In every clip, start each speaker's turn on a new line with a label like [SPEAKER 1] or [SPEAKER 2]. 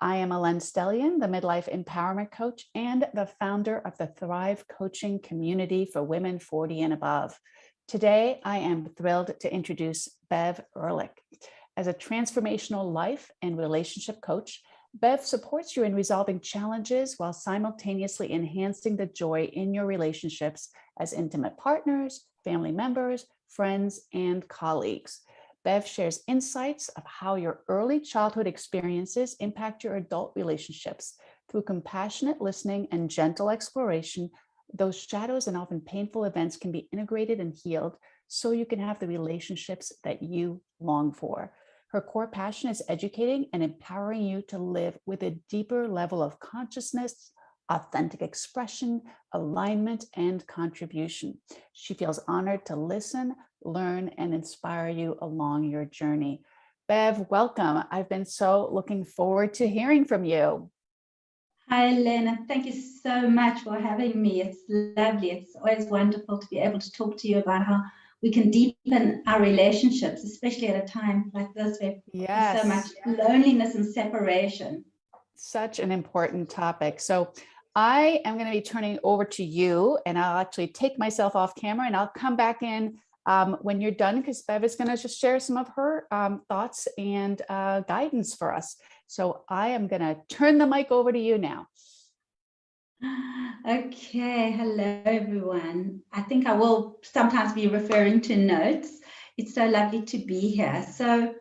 [SPEAKER 1] I am Hélène Tragos, the midlife empowerment coach and the founder of the Thrive Coaching community for women 40 and above. Today, I am thrilled to introduce Bev Ehrlich. As a transformational life and relationship coach, Bev supports you in resolving challenges while simultaneously enhancing the joy in your relationships as intimate partners, family members, friends, and colleagues. Bev shares insights of how your early childhood experiences impact your adult relationships. Through compassionate listening and gentle exploration, those shadows and often painful events can be integrated and healed so you can have the relationships that you long for. Her core passion is educating and empowering you to live with a deeper level of consciousness, authentic expression, alignment, and contribution. She feels honored to listen, learn, and inspire you along your journey. Bev, welcome. I've been so looking forward to hearing from you.
[SPEAKER 2] Hi, Helene. Thank you so much for having me. It's lovely. It's always wonderful to be able to talk to you about how we can deepen our relationships, especially at a time like this where there's so much loneliness and separation.
[SPEAKER 1] Such an important topic. So I am going to be turning over to you, and I'll actually take myself off camera and I'll come back in when you're done, because Bev is going to just share some of her thoughts and guidance for us. So I am going to turn the mic over to you now.
[SPEAKER 2] Okay, hello everyone. I think I will sometimes be referring to notes. It's so lovely to be here. So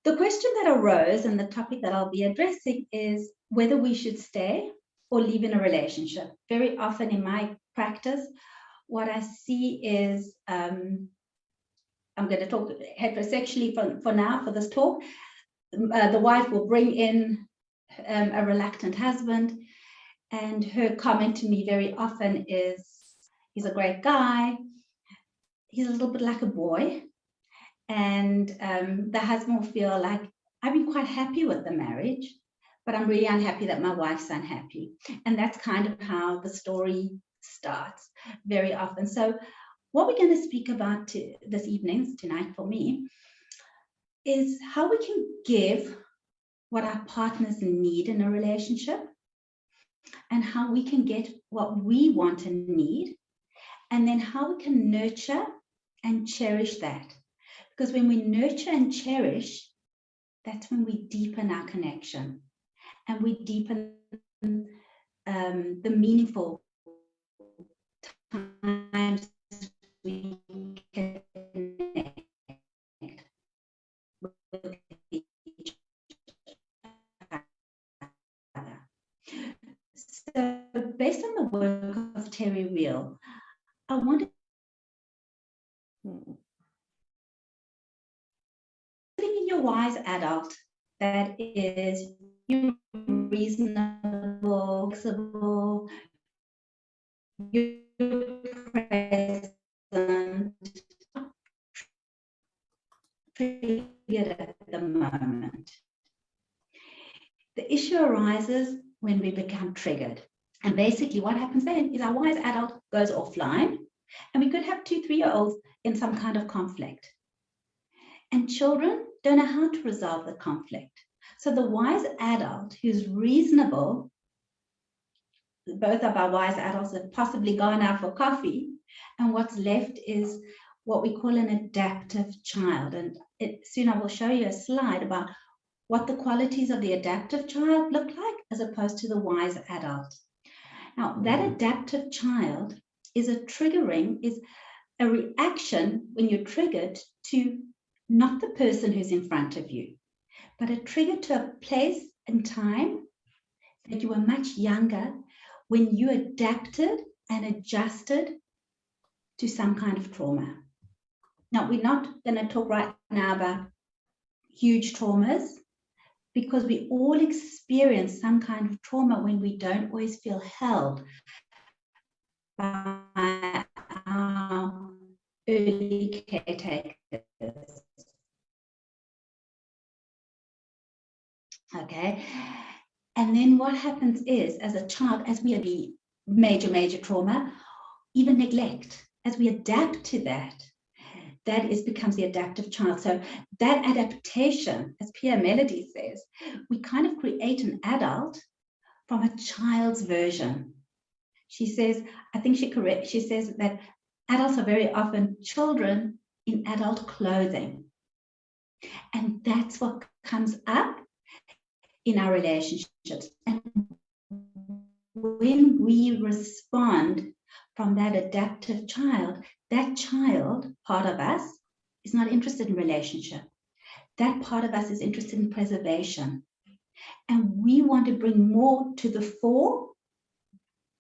[SPEAKER 2] the question that arose and the topic that I'll be addressing is whether we should stay or leave in a relationship. Very often in my practice, what I see is, I'm going to talk heterosexually for now, for this talk. The wife will bring in a reluctant husband, and her comment to me very often is, he's a great guy, he's a little bit like a boy, and the husband will feel like, I've been quite happy with the marriage, but I'm really unhappy that my wife's unhappy. And that's kind of how the story starts very often. So what we're going to speak about this evening, tonight for me, is how we can give what our partners need in a relationship, and how we can get what we want and need, and then how we can nurture and cherish that. Because when we nurture and cherish, that's when we deepen our connection, and we deepen the meaningful times we connect with each other. So based on the work of Terry Real, I wanted in your wise adult that is reasonable, flexible, you're present, triggered at the moment. The issue arises when we become triggered. And basically what happens then is our wise adult goes offline, and we could have 2-3-year-olds in some kind of conflict. And children don't know how to resolve the conflict. So the wise adult who's reasonable, both of our wise adults have possibly gone out for coffee, and what's left is what we call an adaptive child. And soon I will show you a slide about what the qualities of the adaptive child look like as opposed to the wise adult. Now, that adaptive child is a reaction when you're triggered to not the person who's in front of you, but a trigger to a place and time that you were much younger when you adapted and adjusted to some kind of trauma. Now, we're not going to talk right now about huge traumas, because we all experience some kind of trauma when we don't always feel held by our early caretakers. Okay, and then what happens is, as a child, as we have major trauma, even neglect, as we adapt to that, becomes the adaptive child. So that adaptation, as Pierre Melody says, we kind of create create an adult from a child's version. She says, I think she says that adults are very often children in adult clothing. And that's what comes up in our relationships. And when we respond from that adaptive child, that child, part of us, is not interested in relationship. That part of us is interested in preservation. And we want to bring more to the fore,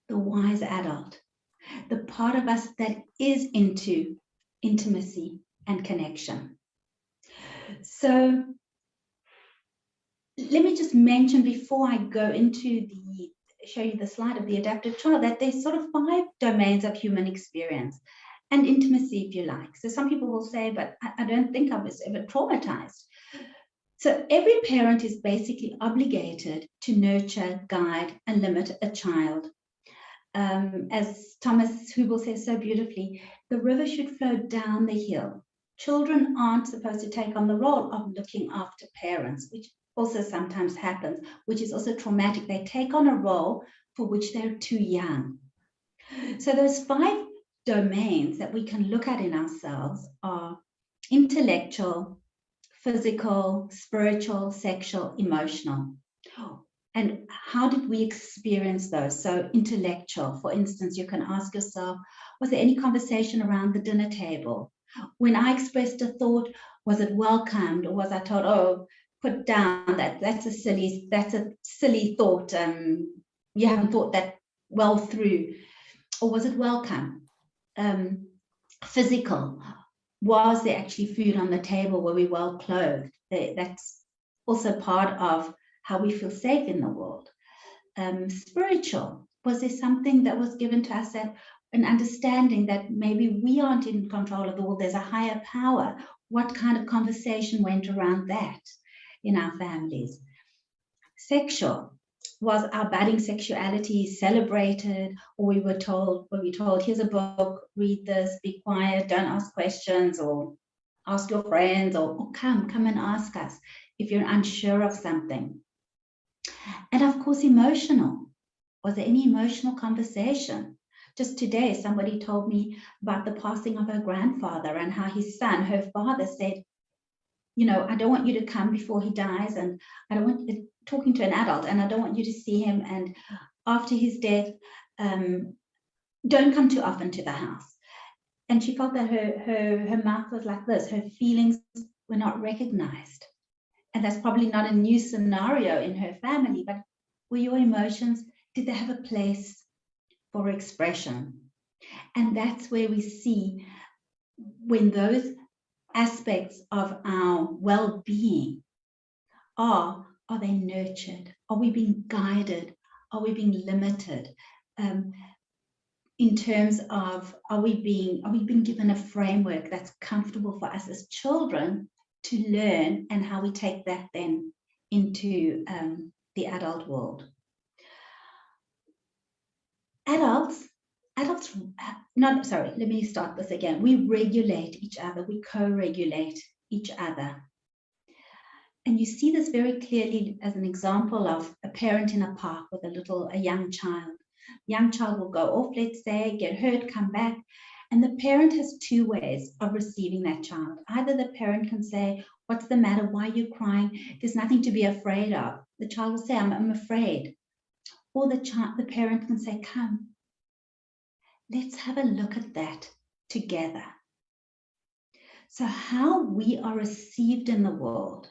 [SPEAKER 2] the wise adult, the part of us that is into intimacy and connection. So let me just mention before I go into show you the slide of the adaptive child, that there's sort of 5 domains of human experience and intimacy, if you like. So some people will say, but I don't think I was ever traumatized. So every parent is basically obligated to nurture, guide, and limit a child. As Thomas Hubel says so beautifully, the river should flow down the hill. Children aren't supposed to take on the role of looking after parents, which also sometimes happens, which is also traumatic. They take on a role for which they're too young. So those 5 domains that we can look at in ourselves are intellectual, physical, spiritual, sexual, emotional. And how did we experience those? So intellectual, for instance, you can ask yourself, was there any conversation around the dinner table? When I expressed a thought, was it welcomed, or was I told, oh, put down, that's a silly thought, you haven't thought that well through? Or was it welcome? Physical, was there actually food on the table? Were we well clothed? That's also part of how we feel safe in the world. Spiritual, was there something that was given to us, that an understanding that maybe we aren't in control of the world, there's a higher power? What kind of conversation went around that in our families? Sexual, was our budding sexuality celebrated, or were we told, here's a book, read this, be quiet, don't ask questions, or ask your friends, or come and ask us if you're unsure of something? And of course, emotional. Was there any emotional conversation? Just today, somebody told me about the passing of her grandfather and how his son, her father, said, you know, I don't want you to come before he dies, and I don't want you, talking to an adult, and I don't want you to see him, and after his death, don't come too often to the house. And she felt that her mouth was like this, her feelings were not recognized. And that's probably not a new scenario in her family, but were your emotions, did they have a place for expression? And that's where we see when those aspects of our well-being are they nurtured? Are we being guided? Are we being limited? In terms of, are we being given a framework that's comfortable for us as children to learn, and how we take that then into the adult world? Let me start this again. We regulate each other, we co-regulate each other. And you see this very clearly as an example of a parent in a park with a young child. Young child will go off, let's say, get hurt, come back. And the parent has 2 ways of receiving that child. Either the parent can say, what's the matter? Why are you crying? There's nothing to be afraid of. The child will say, I'm afraid. Or the parent can say, come, let's have a look at that together. So how we are received in the world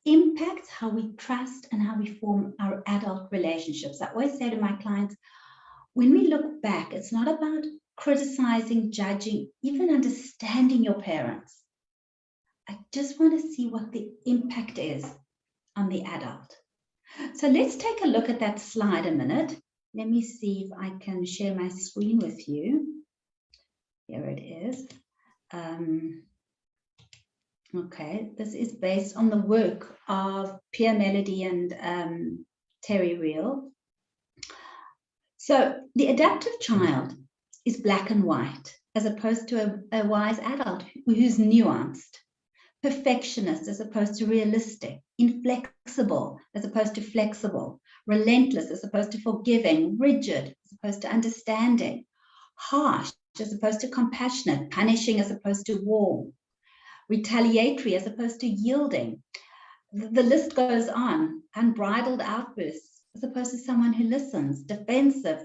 [SPEAKER 2] impacts how we trust and how we form our adult relationships. I always say to my clients, when we look back, it's not about criticizing, judging, even understanding your parents. I just want to see what the impact is on the adult. So let's take a look at that slide a minute. Let me see if I can share my screen with you. Here it is. Okay, this is based on the work of Pierre Melody and Terry Real. So the adaptive child is black and white, as opposed to a wise adult who's nuanced. perfectionist as opposed to realistic, inflexible as opposed to flexible, relentless as opposed to forgiving, rigid as opposed to understanding, harsh as opposed to compassionate, punishing as opposed to warm, retaliatory as opposed to yielding. The list goes on. Unbridled outbursts as opposed to someone who listens, defensive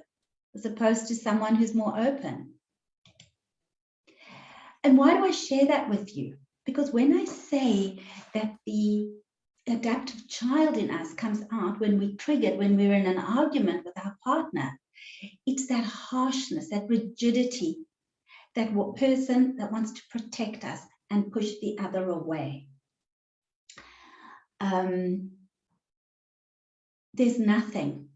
[SPEAKER 2] as opposed to someone who's more open. And why do I share that with you? Because when I say that the adaptive child in us comes out when we're triggered, when we're in an argument with our partner, it's that harshness, that rigidity, that person that wants to protect us and push the other away. There's nothing,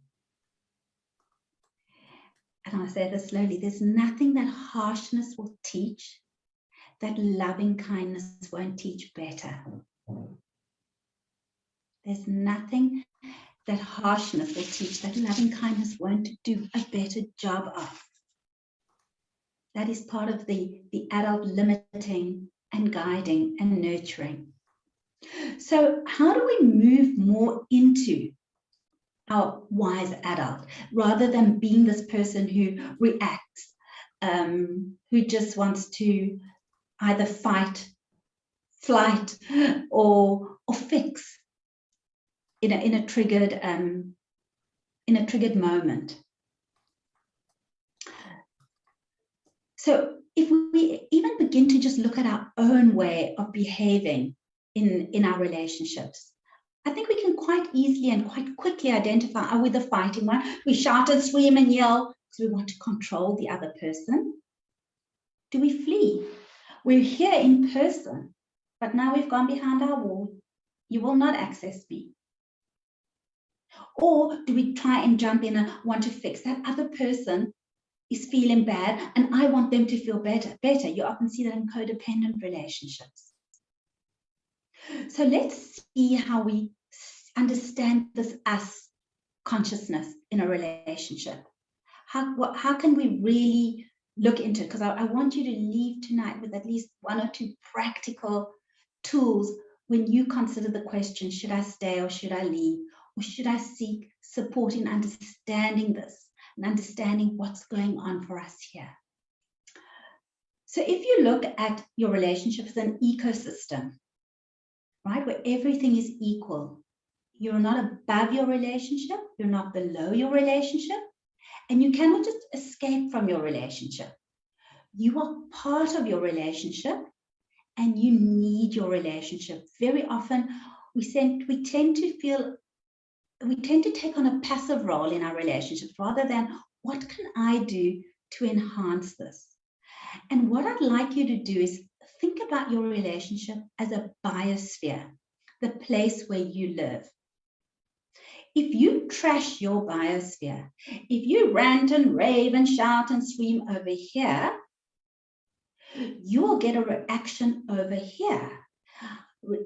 [SPEAKER 2] and I'll say this slowly, there's nothing that harshness will teach that loving kindness won't teach better. There's nothing that harshness will teach that loving kindness won't do a better job of. That is part of the adult limiting and guiding and nurturing. So how do we move more into our wise adult rather than being this person who reacts, who just wants to either fight, flight, or fix in a triggered moment? So if we even begin to just look at our own way of behaving in our relationships, I think we can quite easily and quite quickly identify, are we the fighting one? We shout and scream and yell because we want to control the other person. Do we flee? We're here in person, but now we've gone behind our wall. You will not access me. Or do we try and jump in and want to fix? That other person is feeling bad and I want them to feel better. You often see that in codependent relationships. So let's see how we understand this us consciousness in a relationship. How can we really look into it? Because I want you to leave tonight with at least 1 or 2 practical tools when you consider the question, should I stay or should I leave? Or should I seek support in understanding this and understanding what's going on for us here? So if you look at your relationship as an ecosystem, right, where everything is equal, you're not above your relationship, you're not below your relationship, and you cannot just escape from your relationship. You are part of your relationship and you need your relationship. Very often we tend to take on a passive role in our relationships rather than what can I do to enhance this? And what I'd like you to do is think about your relationship as a biosphere, the place where you live. If you trash your biosphere, if you rant and rave and shout and scream over here, you will get a reaction over here.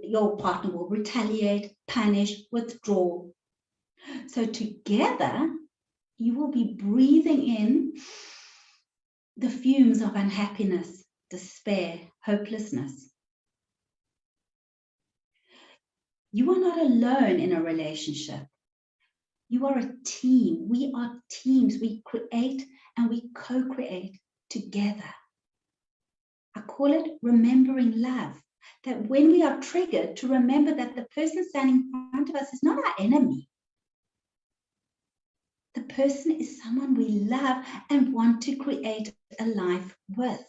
[SPEAKER 2] Your partner will retaliate, punish, withdraw. So together, you will be breathing in the fumes of unhappiness, despair, hopelessness. You are not alone in a relationship. You are a team. We are teams. We create and we co-create together. I call it remembering love. That when we are triggered, to remember that the person standing in front of us is not our enemy. The person is someone we love and want to create a life with.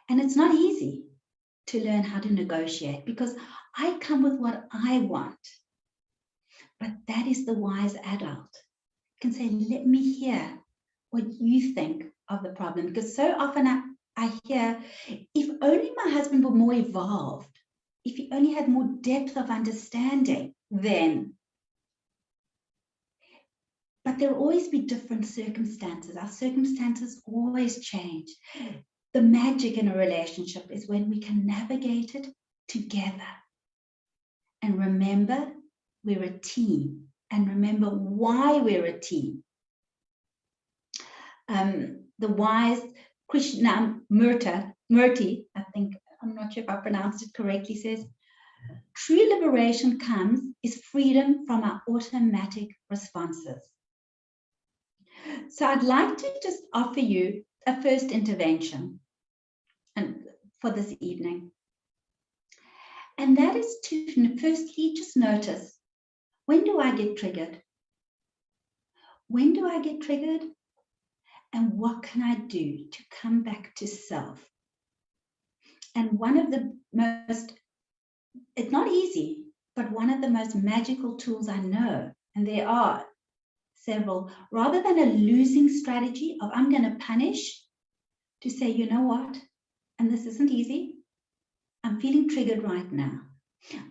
[SPEAKER 2] And it's not easy to learn how to negotiate because I come with what I want. But that is the wise adult. You can say, let me hear what you think of the problem. Because so often I hear, if only my husband were more evolved, if he only had more depth of understanding, then. But there'll always be different circumstances. Our circumstances always change. The magic in a relationship is when we can navigate it together. And remember, we're a team. And remember why we're a team. The wise Krishnamurti, I think I'm not sure if I pronounced it correctly, says, true liberation is freedom from our automatic responses. So I'd like to just offer you a first intervention for this evening. And that is to firstly just notice, when do I get triggered? When do I get triggered? And what can I do to come back to self? And one of the most, it's not easy, but one of the most magical tools I know, and there are several, rather than a losing strategy of I'm going to punish, to say, you know what, and this isn't easy, I'm feeling triggered right now.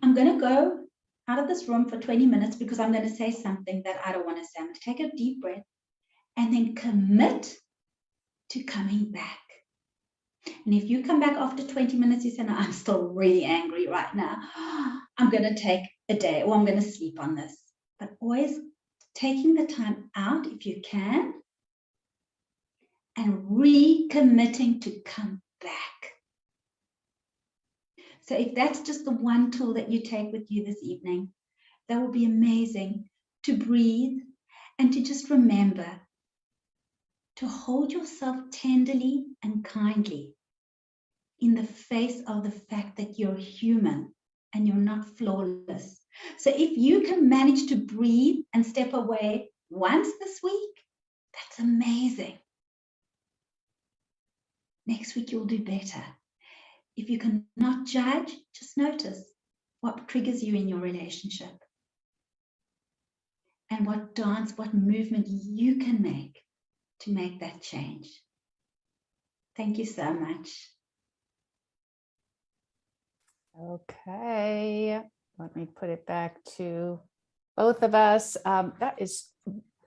[SPEAKER 2] I'm going to go out of this room for 20 minutes because I'm going to say something that I don't want to say. I'm going to take a deep breath and then commit to coming back. And if you come back after 20 minutes, you say, no, I'm still really angry right now. I'm going to take a day, or I'm going to sleep on this. But always taking the time out, if you can, and recommitting to come back. So if that's just the one tool that you take with you this evening, that will be amazing, to breathe and to just remember to hold yourself tenderly and kindly in the face of the fact that you're human and you're not flawless. So if you can manage to breathe and step away once this week, that's amazing. Next week, you'll do better. If you cannot judge, just notice what triggers you in your relationship and what dance, what movement you can make to make that change. Thank you so much.
[SPEAKER 1] Okay, let me put it back to both of us.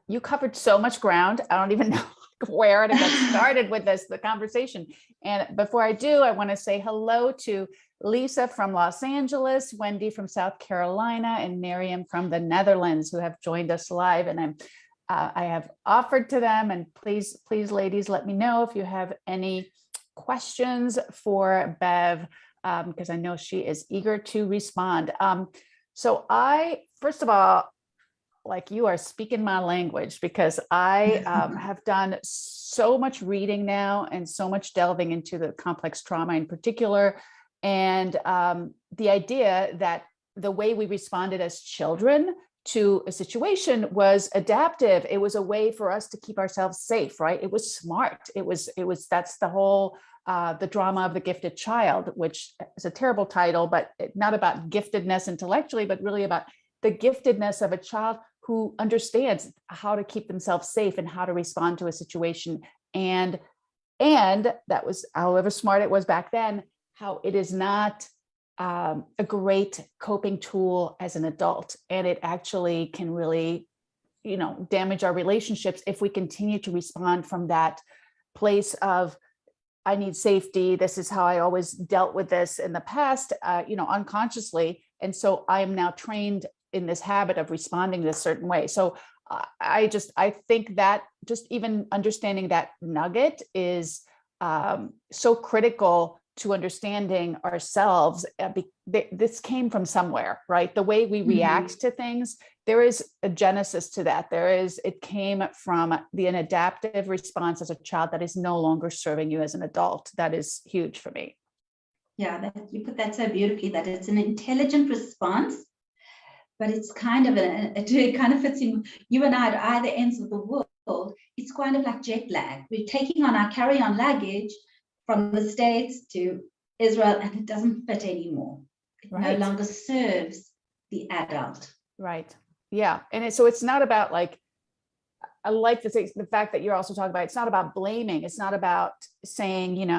[SPEAKER 1] You covered so much ground. I don't even know where to get started with the conversation. And before I do, I want to say hello to Lisa from Los Angeles, Wendy from South Carolina, and Miriam from the Netherlands, who have joined us live. And I have offered to them, and please, ladies, let me know if you have any questions for Bev, because I know she is eager to respond. So first of all, like, you are speaking my language, because I have done so much reading now and so much delving into the complex trauma in particular. And the idea that the way we responded as children to a situation was adaptive. It was a way for us to keep ourselves safe, right? It was smart. That's the whole, the drama of the gifted child, which is a terrible title, but not about giftedness intellectually, but really about the giftedness of a child who understands how to keep themselves safe and how to respond to a situation. And that was, however smart it was back then, how it is not a great coping tool as an adult. And it actually can really, damage our relationships if we continue to respond from that place of, I need safety. This is how I always dealt with this in the past, unconsciously. And so I am now trained in this habit of responding this certain way. So I think that just even understanding that nugget is so critical to understanding ourselves. This came from somewhere, right? The way we react to things, there is a genesis to that. It came from an adaptive response as a child that is no longer serving you as an adult. That is huge for me.
[SPEAKER 2] Yeah, you put that so beautifully, that it's an intelligent response, but it's kind of it kind of fits in. You and I at either ends of the world. It's kind of like jet lag. We're taking on our carry-on luggage from the States to Israel, and it doesn't fit anymore. It no longer serves the adult.
[SPEAKER 1] Right. Yeah. And so it's not about, like, I like the fact that you're also talking about, it's not about blaming. It's not about saying,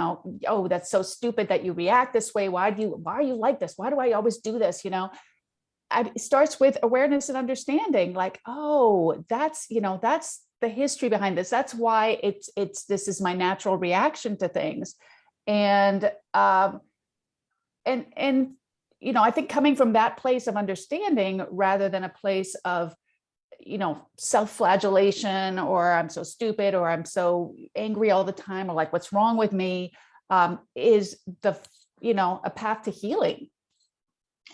[SPEAKER 1] oh, that's so stupid that you react this way. Why are you like this? Why do I always do this? It starts with awareness and understanding, like, oh, that's the history behind this. That's why this is my natural reaction to things. And I think coming from that place of understanding rather than a place of, self-flagellation, or I'm so stupid, or I'm so angry all the time, or like, what's wrong with me, is a path to healing.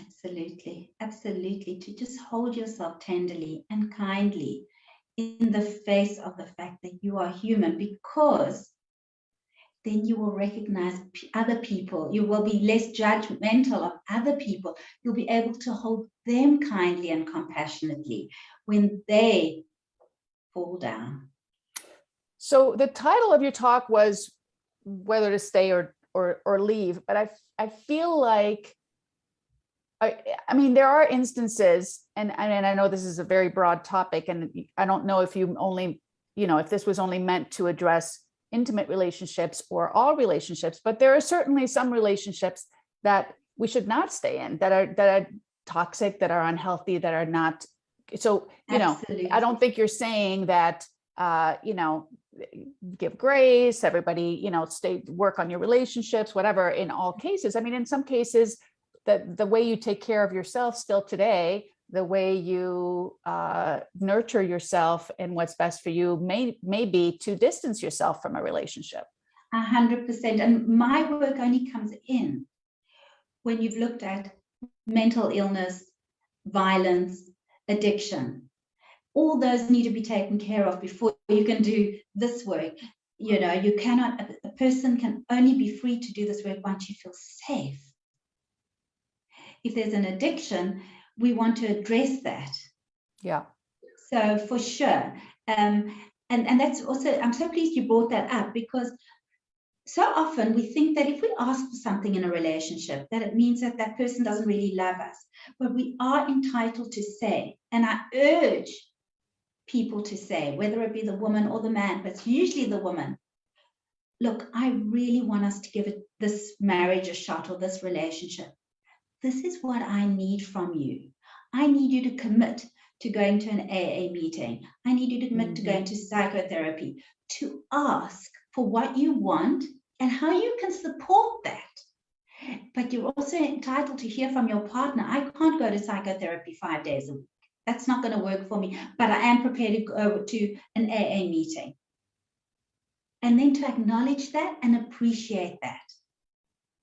[SPEAKER 2] Absolutely. Absolutely. To just hold yourself tenderly and kindly in the face of the fact that you are human, because then you will recognize other people. You will be less judgmental of other people. You'll be able to hold them kindly and compassionately when they fall down.
[SPEAKER 1] So the title of your talk was whether to stay or leave, but I feel like, I mean, there are instances, and I know this is a very broad topic, and I don't know if you only, if this was only meant to address intimate relationships or all relationships, but there are certainly some relationships that we should not stay in, that are toxic, that are unhealthy, that are not. So,
[SPEAKER 2] Absolutely.
[SPEAKER 1] I don't think you're saying that, give grace, everybody, work on your relationships, whatever, in all cases. I mean, in some cases, the way you take care of yourself still today, the way you nurture yourself and what's best for you may be to distance yourself from a relationship.
[SPEAKER 2] 100%. And my work only comes in when you've looked at mental illness, violence, addiction. All those need to be taken care of before you can do this work. You cannot, a person can only be free to do this work once you feel safe. If there's an addiction, we want to address that.
[SPEAKER 1] Yeah.
[SPEAKER 2] So for sure. And that's also, I'm so pleased you brought that up, because so often we think that if we ask for something in a relationship, that it means that that person doesn't really love us. But we are entitled to say, and I urge people to say, whether it be the woman or the man, but it's usually the woman, look, I really want us to give this marriage a shot, or this relationship. This is what I need from you. I need you to commit to going to an AA meeting. I need you to commit to going to psychotherapy, to ask for what you want and how you can support that. But you're also entitled to hear from your partner. I can't go to psychotherapy 5 days a week. That's not going to work for me, but I am prepared to go to an AA meeting. And then to acknowledge that and appreciate that.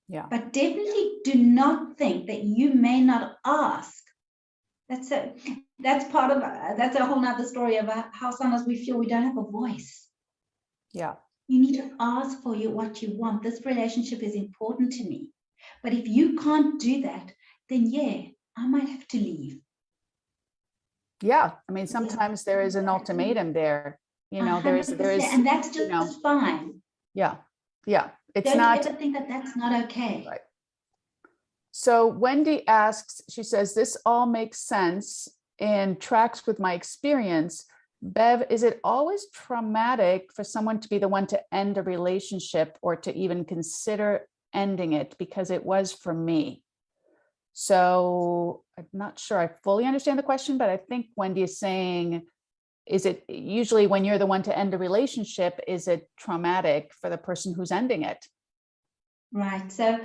[SPEAKER 1] Yeah.
[SPEAKER 2] But definitely do not think that you may not ask. That's part of, that's a whole nother story about how sometimes we feel we don't have a voice.
[SPEAKER 1] Yeah.
[SPEAKER 2] You need to ask for what you want. This relationship is important to me. But if you can't do that, then yeah, I might have to leave.
[SPEAKER 1] Yeah. I mean, sometimes there is an ultimatum there, there is,
[SPEAKER 2] and that's just fine.
[SPEAKER 1] Yeah. Yeah. It's
[SPEAKER 2] Don't
[SPEAKER 1] not
[SPEAKER 2] ever think that that's not okay.
[SPEAKER 1] Right. So Wendy asks, she says, this all makes sense and tracks with my experience. Bev, is it always traumatic for someone to be the one to end a relationship or to even consider ending it? Because it was for me. So I'm not sure I fully understand the question, but I think Wendy is saying, is it usually when you're the one to end a relationship, is it traumatic for the person who's ending it?
[SPEAKER 2] Right. So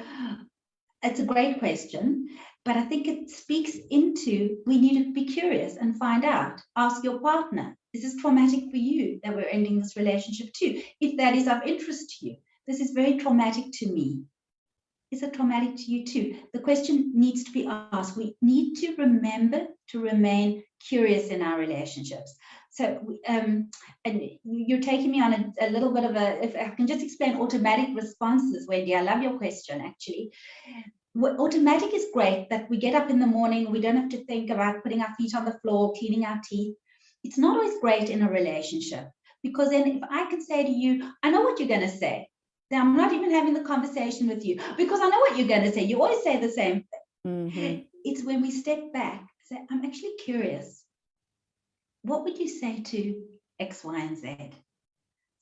[SPEAKER 2] it's a great question, but I think it speaks into, we need to be curious and find out. Ask your partner, is this traumatic for you that we're ending this relationship too? If that is of interest to you, this is very traumatic to me. Is it traumatic to you too? The question needs to be asked. We need to remember to remain curious in our relationships. So, and you're taking me on a little bit of if I can just explain automatic responses, Wendy, I love your question, actually. Automatic is great, that we get up in the morning, we don't have to think about putting our feet on the floor, cleaning our teeth. It's not always great in a relationship, because then if I can say to you, I know what you're going to say, then I'm not even having the conversation with you, because I know what you're going to say. You always say the same thing. It's when we step back, say, I'm actually curious. What would you say to X, Y, and Z?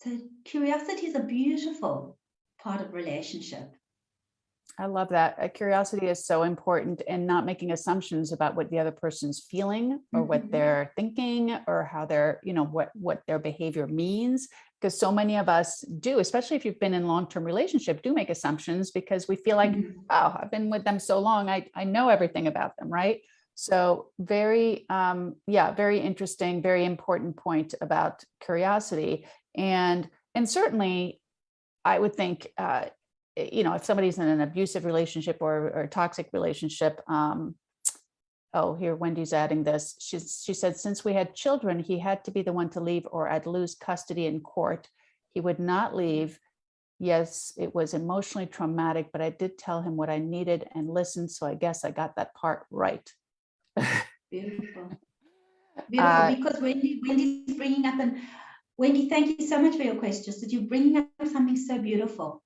[SPEAKER 2] So curiosity is a beautiful part of relationship.
[SPEAKER 1] I love that. Curiosity is so important, and not making assumptions about what the other person's feeling or what they're thinking or how they're, what their behavior means. Because so many of us do, especially if you've been in long-term relationship, do make assumptions because we feel like, oh, I've been with them so long. I know everything about them. Right. So very, very interesting, very important point about curiosity. And certainly I would think, if somebody's in an abusive relationship or a toxic relationship, oh, here, Wendy's adding this. She said, since we had children, he had to be the one to leave or I'd lose custody in court. He would not leave. Yes, it was emotionally traumatic, but I did tell him what I needed and listened. So I guess I got that part right.
[SPEAKER 2] Beautiful. Beautiful, because Wendy's bringing up, and Wendy, thank you so much for your questions. That you're bringing up something so beautiful.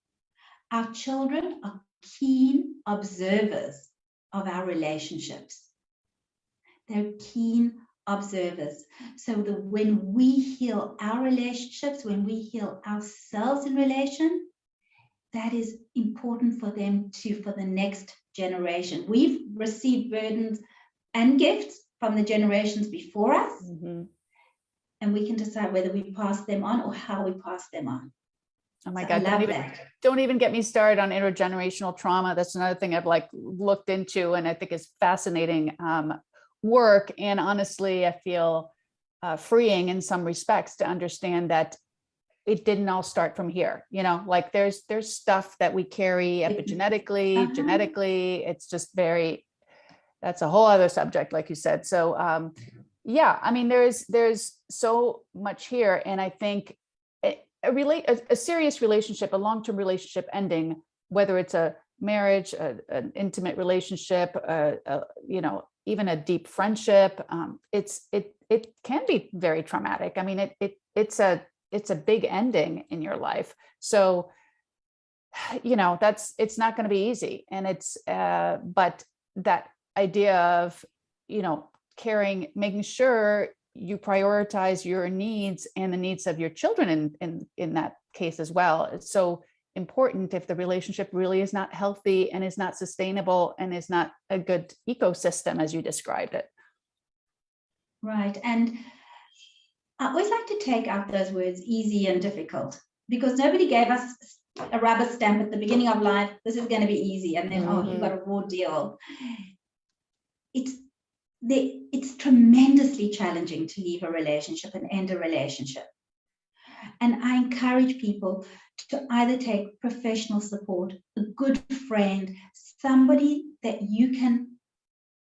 [SPEAKER 2] Our children are keen observers of our relationships. They're keen observers. So when we heal our relationships, when we heal ourselves in relation, that is important for them for the next generation. We've received burdens and gifts from the generations before us, and we can decide whether we pass them on or how we pass them on.
[SPEAKER 1] Oh my God, don't even get me started on intergenerational trauma. That's another thing I've looked into, and I think is fascinating work. And honestly, I feel freeing in some respects to understand that it didn't all start from here. There's stuff that we carry epigenetically, genetically. It's just that's a whole other subject, like you said. So yeah, I mean, there's so much here. And I think a serious relationship, a long-term relationship ending, whether it's a marriage, an intimate relationship, even a deep friendship, it can be very traumatic. I mean, it's a big ending in your life. So, it's not going to be easy. And but that idea of, making sure you prioritize your needs and the needs of your children in that case as well. It's so important if the relationship really is not healthy and is not sustainable and is not a good ecosystem, as you described it.
[SPEAKER 2] Right. And I always like to take out those words easy and difficult, because nobody gave us a rubber stamp at the beginning of life. This is going to be easy. And then, oh, you got a raw deal. It's tremendously challenging to leave a relationship and end a relationship. And I encourage people to either take professional support, a good friend, somebody that you can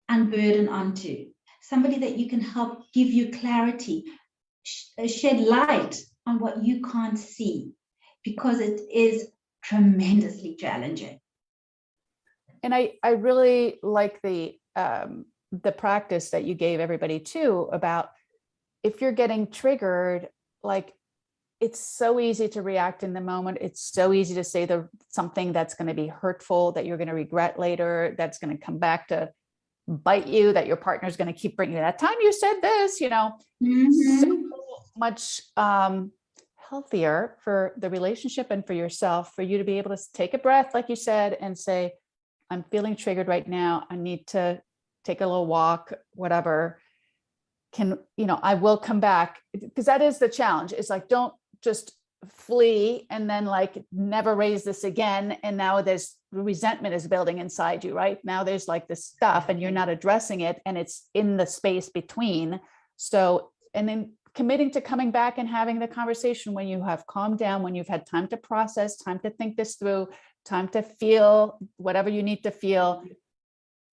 [SPEAKER 2] unburden onto, somebody that you can help give you clarity, shed light on what you can't see, because it is tremendously challenging.
[SPEAKER 1] And I really like the practice that you gave everybody too, about if you're getting triggered, it's so easy to react in the moment. It's so easy to say something that's going to be hurtful, that you're going to regret later, that's going to come back to bite you, that your partner's going to keep bringing you, that time you said this, so much healthier for the relationship and for yourself, for you to be able to take a breath, like you said, and say, I'm feeling triggered right now. I need to take a little walk, whatever. I will come back, because that is the challenge. It's don't just flee and then never raise this again. And now there's resentment is building inside you, right? Now there's this stuff and you're not addressing it, and it's in the space between. So, and then committing to coming back and having the conversation when you have calmed down, when you've had time to process, time to think this through, time to feel whatever you need to feel,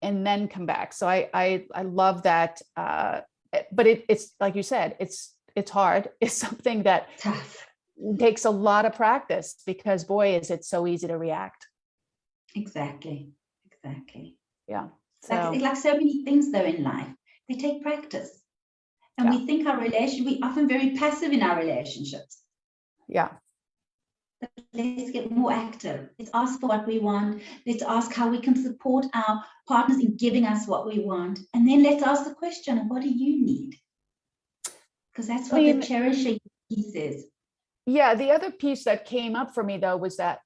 [SPEAKER 1] and then come back. So I love that. But it's like you said, it's hard. It's something that takes a lot of practice, because boy, is it so easy to react.
[SPEAKER 2] Exactly.
[SPEAKER 1] Yeah.
[SPEAKER 2] So. Like so many things though in life, they take practice. And we think we're often very passive in our relationships.
[SPEAKER 1] Yeah.
[SPEAKER 2] But let's get more active. Let's ask for what we want. Let's ask how we can support our partners in giving us what we want. And then let's ask the question, what do you need? Because that's what the cherishing piece is. Yeah,
[SPEAKER 1] the other piece that came up for me though was that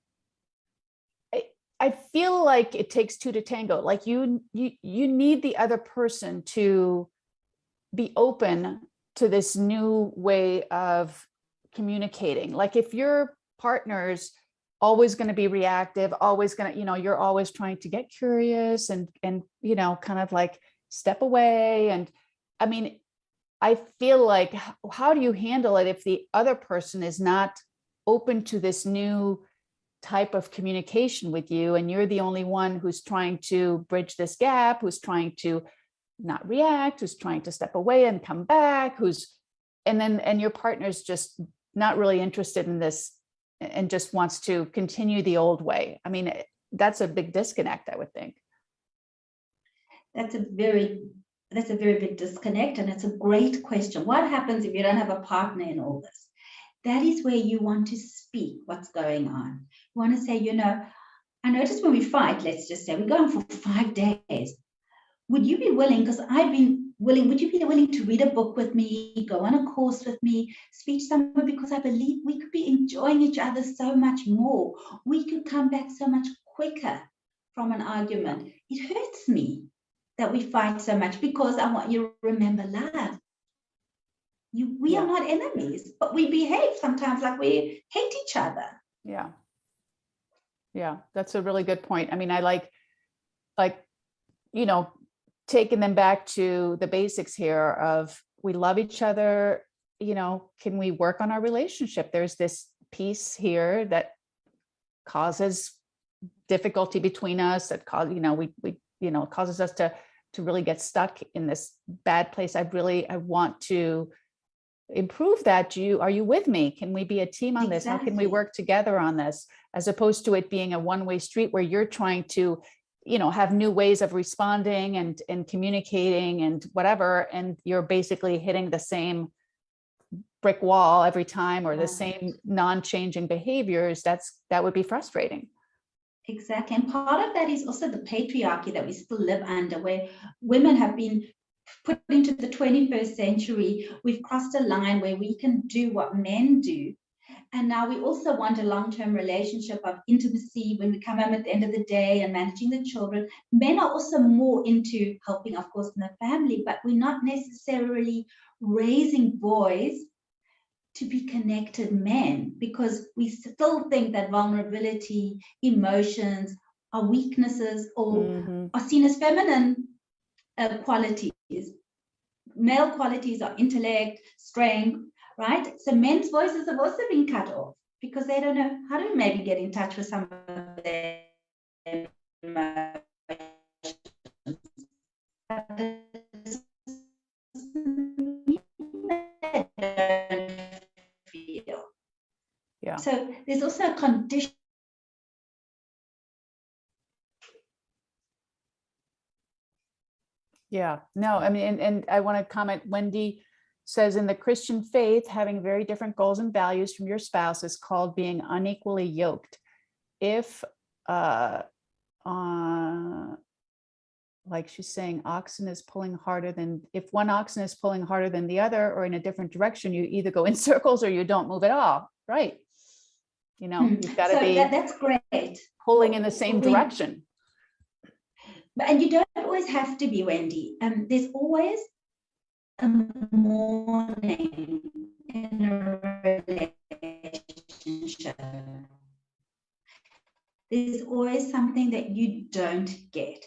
[SPEAKER 1] I feel like it takes two to tango. You need the other person to be open to this new way of communicating. If your partner's always going to be reactive, always going to, you're always trying to get curious and kind of step away. And I mean, I feel how do you handle it if the other person is not open to this new type of communication with you, and you're the only one who's trying to bridge this gap, who's trying to not react, who's trying to step away and come back, and your partner's just not really interested in this and just wants to continue the old way. I mean, that's a big disconnect, I would think.
[SPEAKER 2] That's a very big disconnect, and it's a great question. What happens if you don't have a partner in all this? That is where you want to speak what's going on. You want to say, I noticed when we fight, let's just say we're going for 5 days. Would you be willing, because I've been willing, would you be willing to read a book with me, go on a course with me, speak somewhere, because I believe we could be enjoying each other so much more. We could come back so much quicker from an argument. It hurts me that we fight so much, because I want you to remember, love. We are not enemies, but we behave sometimes like we hate each other.
[SPEAKER 1] Yeah. Yeah, that's a really good point. I mean, I like, taking them back to the basics here of, we love each other, can we work on our relationship? There's this piece here that causes difficulty between us, that causes us to really get stuck in this bad place. I want to improve that. Are you with me? Can we be a team on this? How can we work together on this? As opposed to it being a one-way street where you're trying to, have new ways of responding and communicating and whatever, and you're basically hitting the same brick wall every time, or the same non-changing behaviors. That would be frustrating.
[SPEAKER 2] Exactly. And part of that is also the patriarchy that we still live under, where women have been put into the 21st century. We've crossed a line where we can do what men do. And now we also want a long-term relationship of intimacy when we come home at the end of the day and managing the children. Men are also more into helping, of course, in the family, but we're not necessarily raising boys to be connected men, because we still think that vulnerability, emotions are weaknesses, or are seen as feminine qualities. Male qualities are intellect, strength, right? So men's voices have also been cut off because they don't know how to maybe get in touch with some of their emotions.
[SPEAKER 1] Yeah.
[SPEAKER 2] So there's also a condition.
[SPEAKER 1] Yeah, no, I mean, and I want to comment, Wendy says, in the Christian faith, having very different goals and values from your spouse is called being unequally yoked. If, like she's saying, if one oxen is pulling harder than the other, or in a different direction, you either go in circles or you don't move at all, right? You've got to be
[SPEAKER 2] that's great.
[SPEAKER 1] Pulling in the same direction.
[SPEAKER 2] And you don't always have to be, Wendy. There's always a mourning in a relationship. There's always something that you don't get.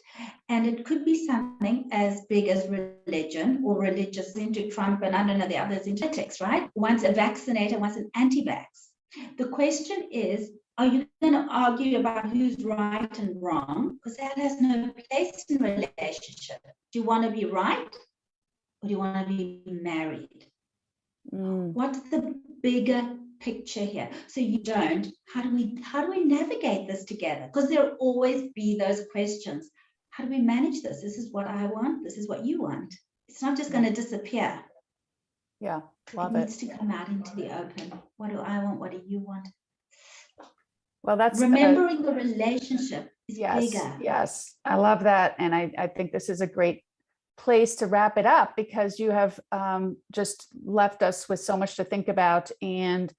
[SPEAKER 2] And it could be something as big as religion, or religious into Trump, and I don't know the others in politics, right? One's a vaccinator, one's an anti-vax. The question is, are you going to argue about who's right and wrong? Because that has no place in a relationship. Do you want to be right, or do you want to be married? What's the bigger picture here? So you don't. How do we navigate this together? Because there'll always be those questions. How do we manage this? This is what I want. This is what you want. It's not just going to disappear.
[SPEAKER 1] Yeah, love
[SPEAKER 2] it. Needs to come out into the open. What do I want? What do you want?
[SPEAKER 1] Well, that's
[SPEAKER 2] remembering the relationship is bigger.
[SPEAKER 1] Yes, I love that. And I think this is a great place to wrap it up, because you have just left us with so much to think about, and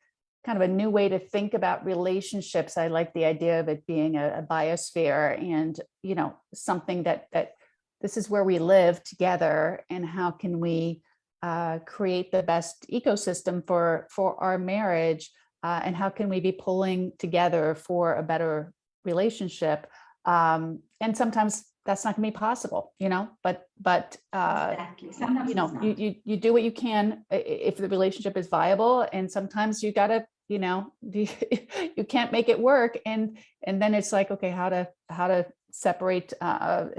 [SPEAKER 1] kind of a new way to think about relationships. I like the idea of it being a biosphere, and something that this is where we live together, and how can we create the best ecosystem for our marriage, and how can we be pulling together for a better relationship. And sometimes that's not going to be possible, but
[SPEAKER 2] exactly. Sometimes
[SPEAKER 1] you do what you can if the relationship is viable, and sometimes you gotta you know, you can't make it work. And then it's like, okay, how to separate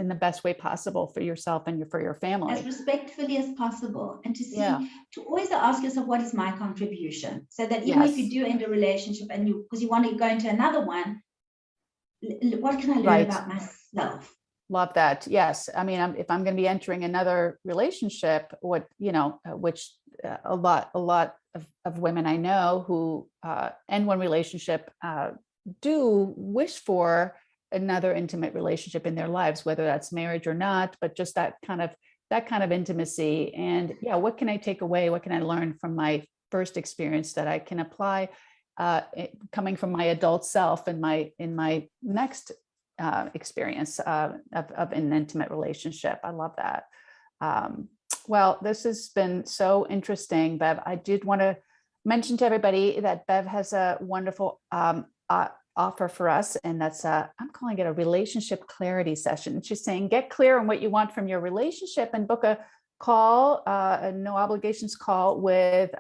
[SPEAKER 1] in the best way possible for yourself and for your family.
[SPEAKER 2] As respectfully as possible, and to see,
[SPEAKER 1] Yeah.
[SPEAKER 2] to always ask yourself, what is my contribution? So that even if
[SPEAKER 1] Yes.
[SPEAKER 2] you do end a relationship and because you want to go into another one, what can I learn
[SPEAKER 1] Right.
[SPEAKER 2] about myself?
[SPEAKER 1] Love that. Yes. I mean, if I'm going to be entering another relationship, what, you know, which a lot of women I know who end one relationship do wish for another intimate relationship in their lives, whether that's marriage or not, but just that kind of intimacy. And yeah, what can I take away? What can I learn from my first experience that I can apply coming from my adult self in my next experience of an intimate relationship. I love that. Well, this has been so interesting, Bev. I did want to mention to everybody that Bev has a wonderful offer for us, and that's I'm calling it a relationship clarity session. She's saying, get clear on what you want from your relationship and book a call, a no obligations call with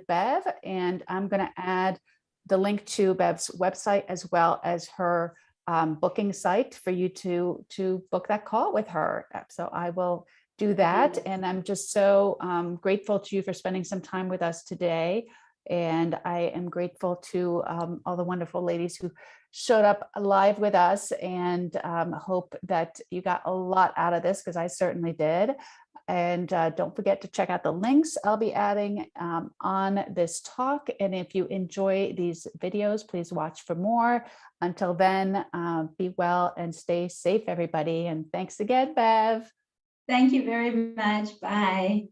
[SPEAKER 1] Bev. And I'm going to add the link to Bev's website as well as her booking site for you to book that call with her. So I will do that. And I'm just so grateful to you for spending some time with us today. And I am grateful to all the wonderful ladies who showed up live with us, and hope that you got a lot out of this, because I certainly did. And don't forget to check out the links I'll be adding on this talk. And if you enjoy these videos, please watch for more. Until then, be well and stay safe, everybody. And thanks again, Bev.
[SPEAKER 2] Thank you very much. Bye.